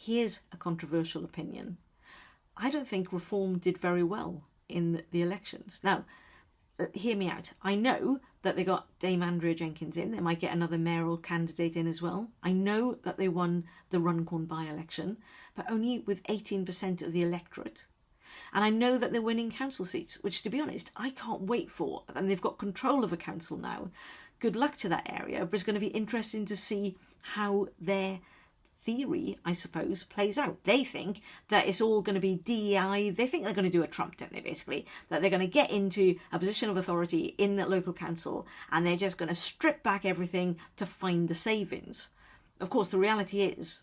here's a controversial opinion. I don't think Reform did very well in the elections. Now, hear me out. I know that they got Dame Andrea Jenkyns in. They might get another mayoral candidate in as well. I know that they won the Runcorn by-election, but only with 18% of the electorate. And I know that they're winning council seats, which, to be honest, I can't wait for. And they've got control of a council now. Good luck to that area, but it's going to be interesting to see how their theory, I suppose, plays out. They think that it's all going to be DEI. They think they're going to do a Trump, don't they, basically? That they're going to get into a position of authority in that local council and they're just going to strip back everything to find the savings. Of course, the reality is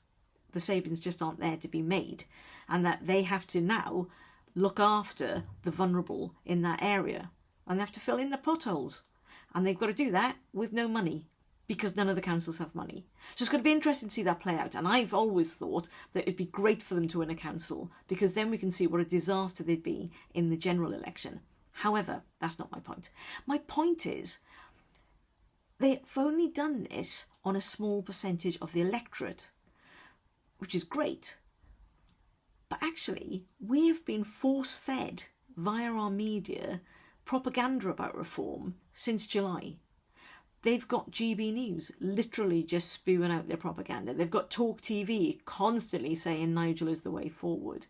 the savings just aren't there to be made, and that they have to now look after the vulnerable in that area, and they have to fill in the potholes. And they've got to do that with no money, because none of the councils have money. So it's going to be interesting to see that play out. And I've always thought that it'd be great for them to win a council, because then we can see what a disaster they'd be in the general election. However, that's not my point. My point is, they've only done this on a small percentage of the electorate, which is great. But actually, we have been force-fed via our media propaganda about Reform since July. They've got GB News literally just spewing out their propaganda. They've got Talk TV constantly saying Nigel is the way forward.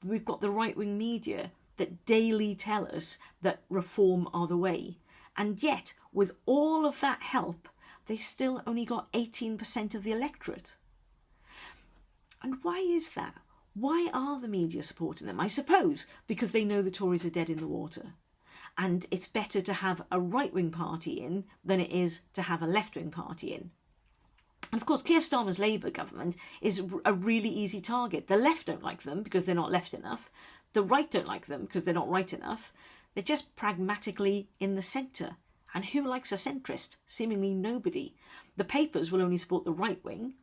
We've got the right-wing media that daily tell us that Reform are the way. And yet, with all of that help, they still only got 18% of the electorate. And why is that? Why are the media supporting them? I suppose because they know the Tories are dead in the water. And it's better to have a right-wing party in than it is to have a left-wing party in. And of course, Keir Starmer's Labour government is a really easy target. The left don't like them because they're not left enough. The right don't like them because they're not right enough. They're just pragmatically in the centre. And who likes a centrist? Seemingly nobody. The papers will only support the right wing.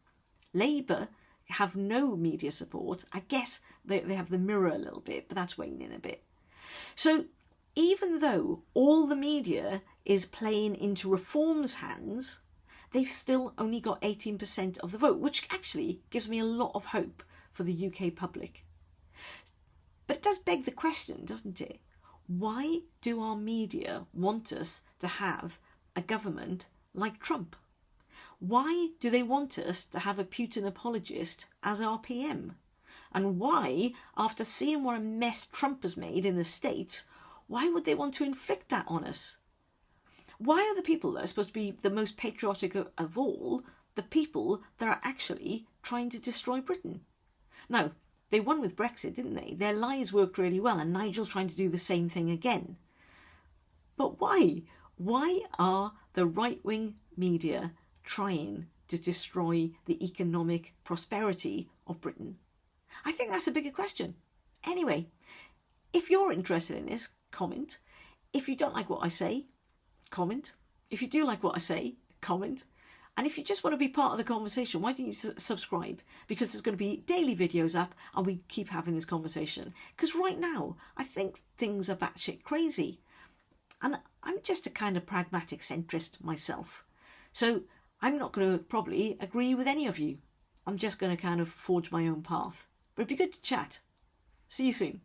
Labour have no media support. I guess they have the Mirror a little bit, but that's waning a bit. So even though all the media is playing into Reform's hands, they've still only got 18% of the vote, which actually gives me a lot of hope for the UK public. But it does beg the question, doesn't it? Why do our media want us to have a government like Trump? Why do they want us to have a Putin apologist as our PM? And why, after seeing what a mess Trump has made in the States, why would they want to inflict that on us? Why are the people that are supposed to be the most patriotic of all the people that are actually trying to destroy Britain? Now, they won with Brexit, didn't they? Their lies worked really well, and Nigel's trying to do the same thing again. But why? Why are the right-wing media trying to destroy the economic prosperity of Britain? I think that's a bigger question. Anyway, if you're interested in this, comment. If you don't like what I say, comment. If you do like what I say, comment. And if you just want to be part of the conversation, why don't you subscribe? Because there's going to be daily videos up and we keep having this conversation. Because right now, I think things are batshit crazy. And I'm just a kind of pragmatic centrist myself. So I'm not going to probably agree with any of you. I'm just going to kind of forge my own path. But it'd be good to chat. See you soon.